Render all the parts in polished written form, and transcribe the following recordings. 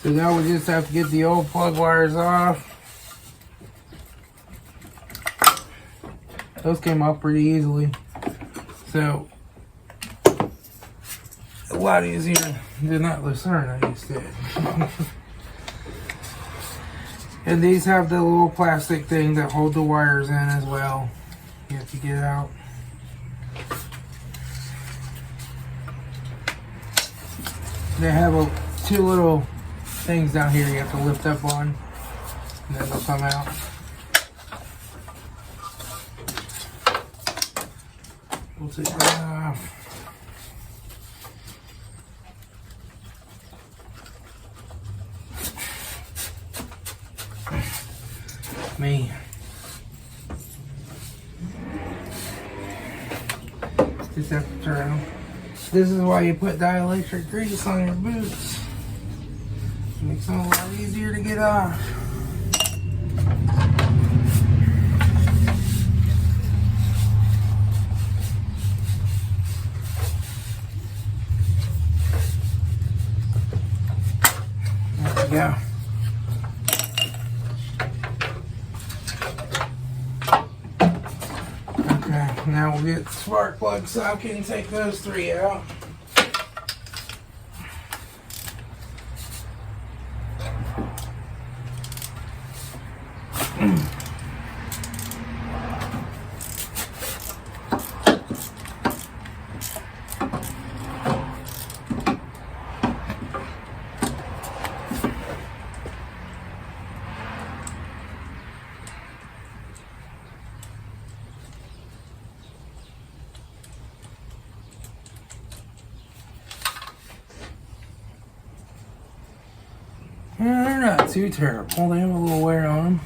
So now we just have to get the old plug wires off. Those came off pretty easily. So, a lot easier than that LeSabre I used to. And these have the little plastic thing that hold the wires in as well. You have to get it out. They have two little things down here you have to lift up on, and then they'll come out. We'll take that off. Me. Just have to turn them. This is why you put dielectric grease on your boots. It makes them a lot easier to get off. There we go. Okay, now we'll get the spark plug socket and take those three out. Yeah, they're not too terrible. They have a little wear on them.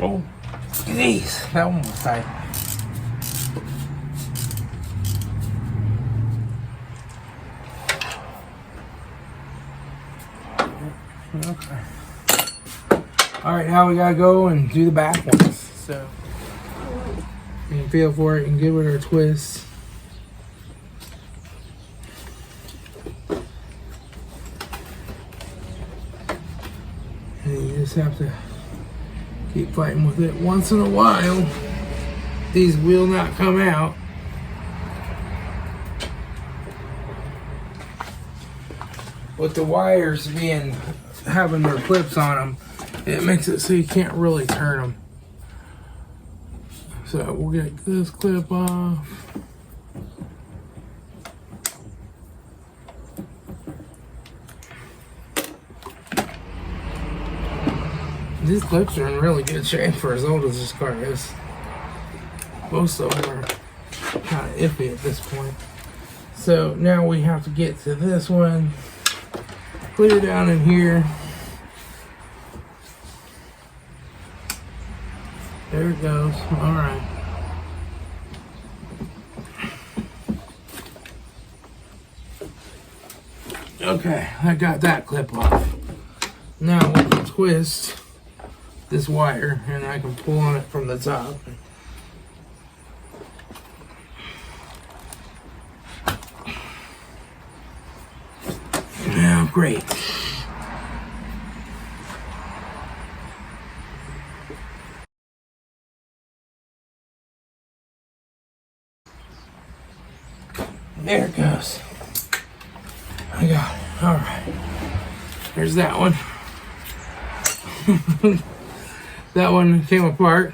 Oh, geez, that one was tight. Okay. Alright, now we gotta go and do the back ones. So, you can feel for it and give it a twist. And you just have to keep fighting with it. Once in a while, these will not come out. With the wires having their clips on them, it makes it so you can't really turn them. So we'll get this clip off. These clips are in really good shape for as old as this car is. Most of them are kind of iffy at this point. So now we have to get to this one. Clear down in here. There it goes. Alright. Okay, I got that clip off. Now we can twist this wire and I can pull on it from the top. Now, great. There it goes. I got it. All right. There's that one. That one came apart.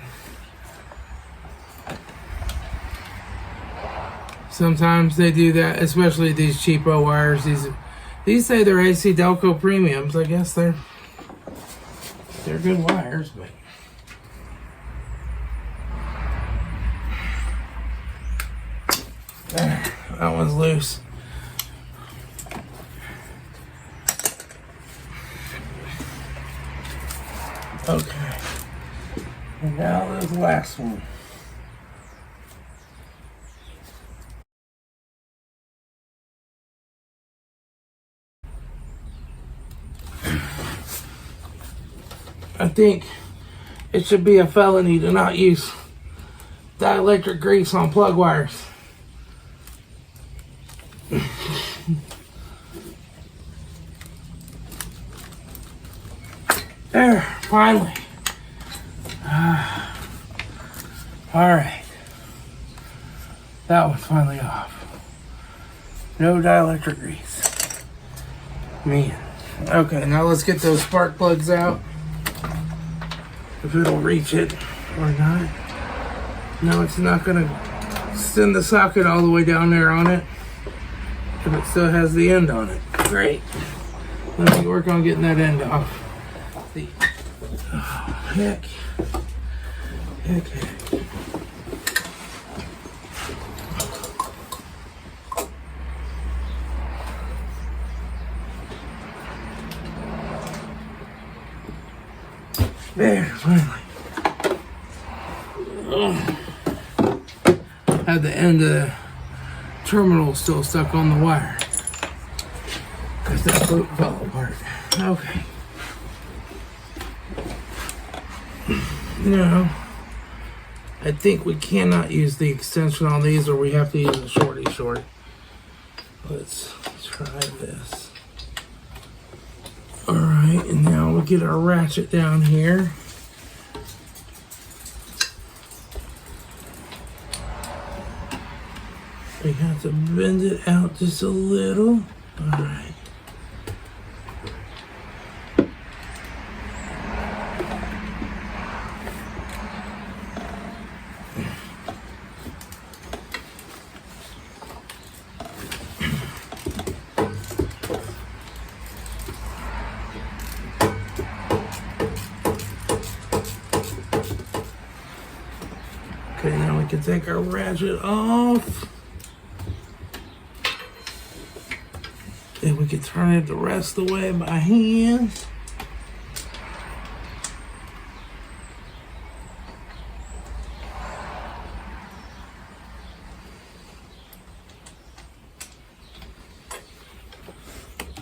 Sometimes they do that, especially these cheapo wires. These say they're AC Delco premiums. I guess they're good wires, but that one's loose. Okay. And now this last one. I think it should be a felony to not use dielectric grease on plug wires. There, finally. Alright. That one's finally off. No dielectric grease. Man. Okay, now let's get those spark plugs out. If it'll reach it or not. No, it's not gonna send the socket all the way down there on it. If it still has the end on it. Great. Let me work on getting that end off. Oh, heck. Heck. There, finally. Had the end of the terminal still stuck on the wire. Because that boot fell apart. Okay. Now, I think we cannot use the extension on these, or we have to use a shorty short. Let's try this. Alright, and now we'll get our ratchet down here. We have to bend it out just a little. Alright. Okay, now we can take our ratchet off. And we can turn it the rest of the way by hand.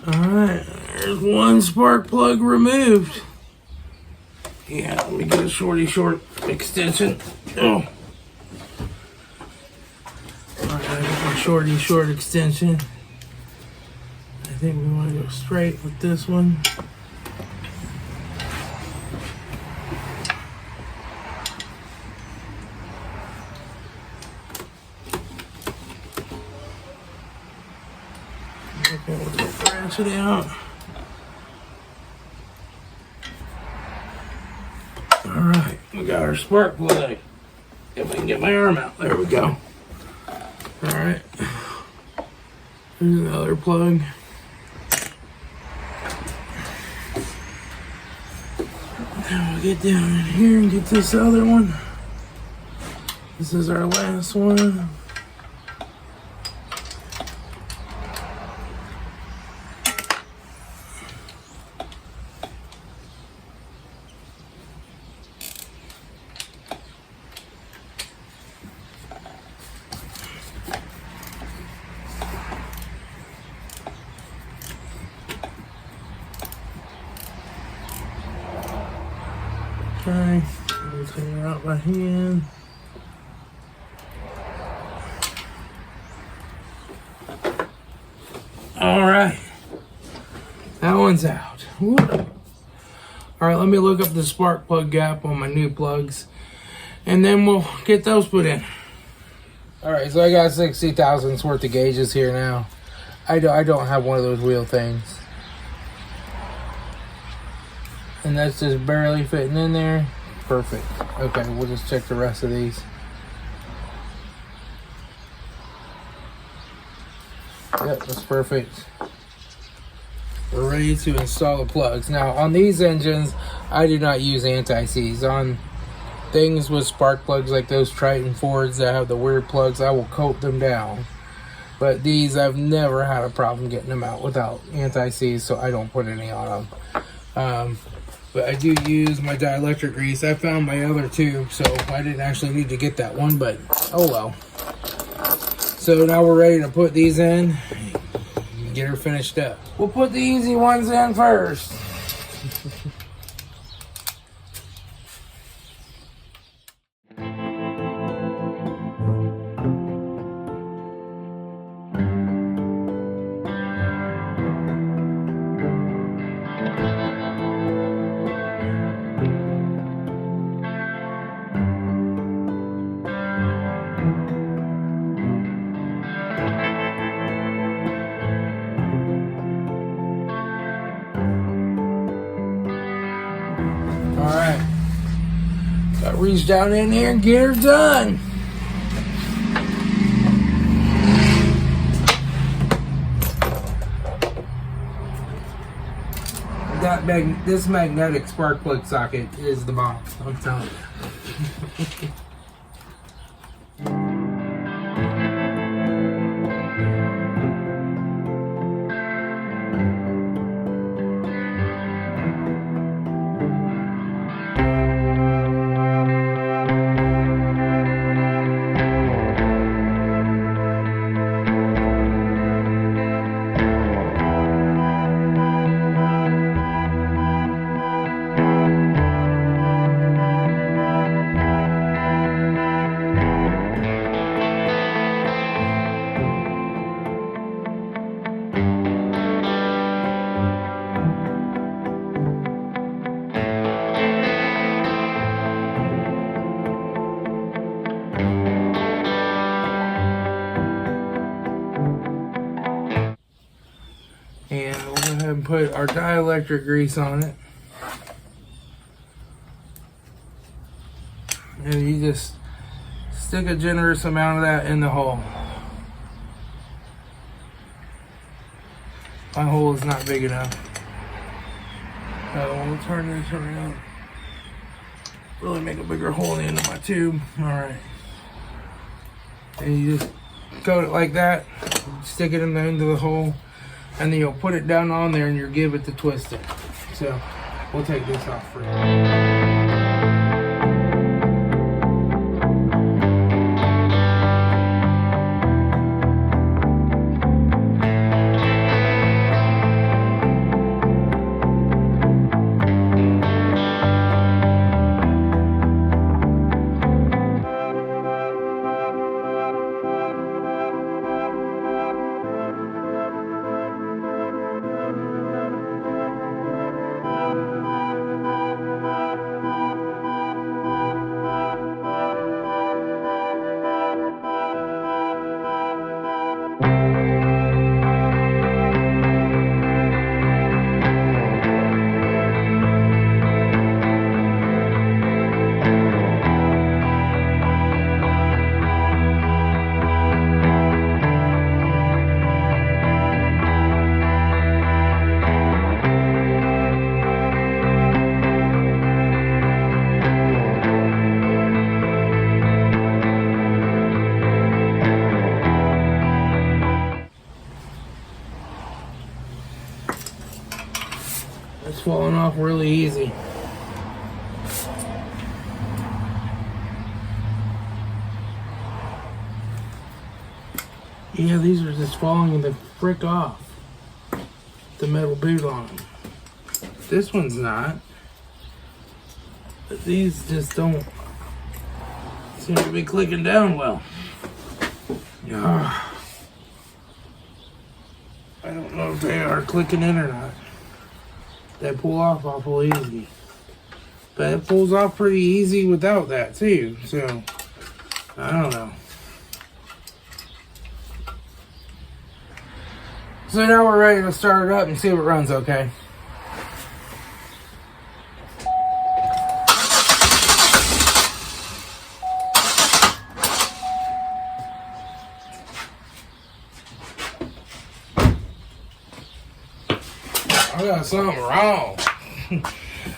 Alright, there's one spark plug removed. Yeah, let me get a shorty short extension. Oh. Alright, I got my shorty short extension. I think we want to go straight with this one. Okay, we'll just branch it out. Alright, we got our spark plug. If I can get my arm out, there we go. Alright, here's another plug. Now we'll get down in here and get this other one. This is our last one. Okay, we'll take her out by hand. Alright, that one's out. Alright, let me look up the spark plug gap on my new plugs, and then we'll get those put in. Alright, so I got 60 thousandths worth of gauges here now. I don't have one of those wheel things. And that's just barely fitting in there. Perfect. Okay, we'll just check the rest of these. Yep, that's perfect. We're ready to install the plugs. Now, on these engines, I do not use anti-seize. On things with spark plugs like those Triton Fords that have the weird plugs, I will coat them down. But these, I've never had a problem getting them out without anti-seize, so I don't put any on them. But I do use my dielectric grease. I found my other tube, so I didn't actually need to get that one, but oh well. So now we're ready to put these in and get her finished up. We'll put the easy ones in first. Alright. Gotta reach down in here and get her done. This magnetic spark plug socket is the bomb, I'm telling you. And we'll go ahead and put our dielectric grease on it. And you just stick a generous amount of that in the hole. My hole is not big enough. So we'll turn this around. Really make a bigger hole in the end of my tube. Alright. And you just coat it like that. Stick it in the end of the hole. And then you'll put it down on there and you'll give it the twisting. So we'll take this off for you. It's falling off really easy. Yeah, these are just falling the frick off. The metal boot on them. This one's not. But these just don't seem to be clicking down well. Yeah. I don't know if they are clicking in or not. They pull off awful easy. But it pulls off pretty easy without that too. So, I don't know. So now we're ready to start it up and see if it runs okay. I got something wrong.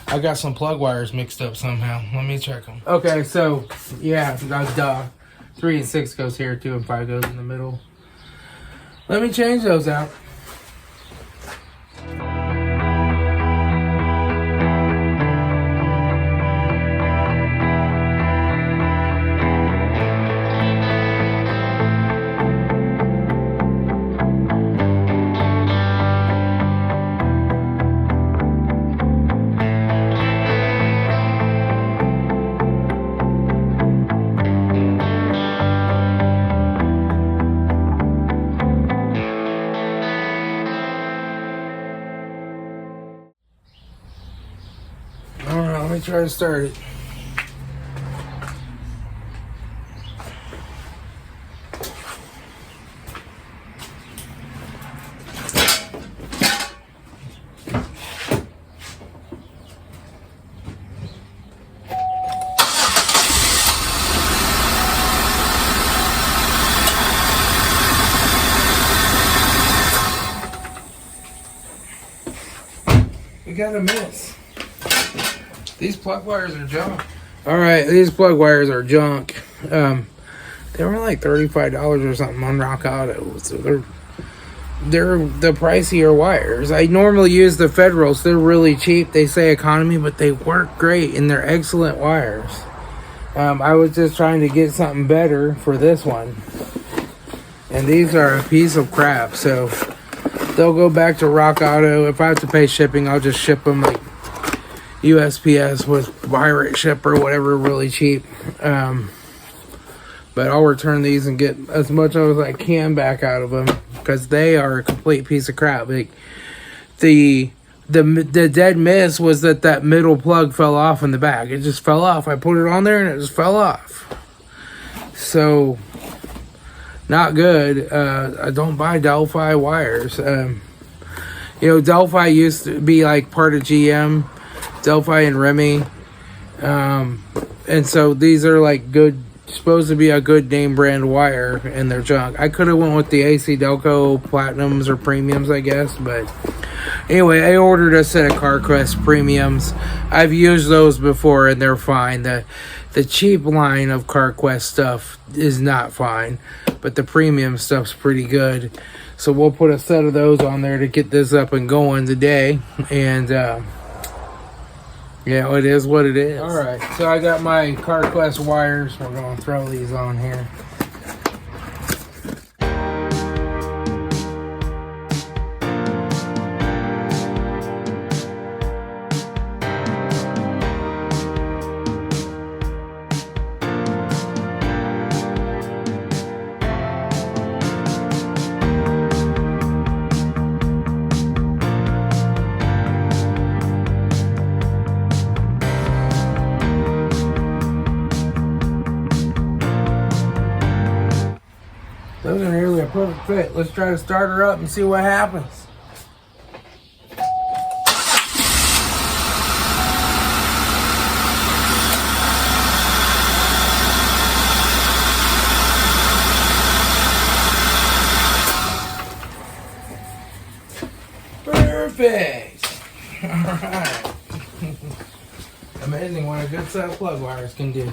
I got some plug wires mixed up somehow. Let me check them. Okay, so yeah, duh. 3 and 6 goes here, 2 and 5 goes in the middle. Let me change those out. Alright, let me try to start it. You gotta miss. These plug wires are junk. Alright, these plug wires are junk. They were like $35 or something on Rock Auto. So they're the pricier wires. I normally use the Federals. They're really cheap. They say economy, but they work great and they're excellent wires. I was just trying to get something better for this one. And these are a piece of crap. So they'll go back to Rock Auto. If I have to pay shipping, I'll just ship them like USPS with pirate ship or whatever, really cheap. But I'll return these and get as much as I can back out of them because they are a complete piece of crap. Like the dead miss was that middle plug fell off in the back. It just fell off. I put it on there and it just fell off. So not good. I don't buy Delphi wires. Delphi used to be like part of GM, Delphi and Remy. And so these are like supposed to be a good name brand wire, and they're junk. I could have went with the AC Delco Platinums or Premiums, I guess, but anyway, I ordered a set of CarQuest Premiums. I've used those before, and they're fine. The cheap line of CarQuest stuff is not fine, but the premium stuff's pretty good. So we'll put a set of those on there to get this up and going today, and yeah, it is what it is. Alright, so I got my CarQuest wires. We're going to throw these on here. Those are nearly a perfect fit. Let's try to start her up and see what happens. Perfect. All right. Amazing what a good set of plug wires can do.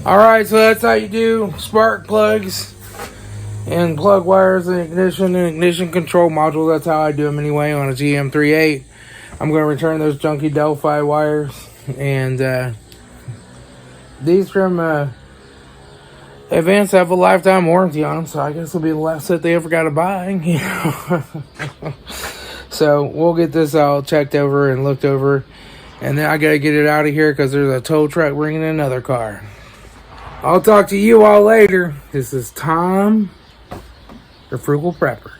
All right, so that's how you do spark plugs and plug wires and ignition control module. That's how I do them anyway on a GM38. I'm going to return those junky Delphi wires, and these from Advance have a lifetime warranty on them, so I guess it'll be the last set they ever got to buy. So we'll get this all checked over and looked over, and then I got to get it out of here because there's a tow truck bringing another car. I'll talk to you all later. This is Tom, the Frugal Prepper.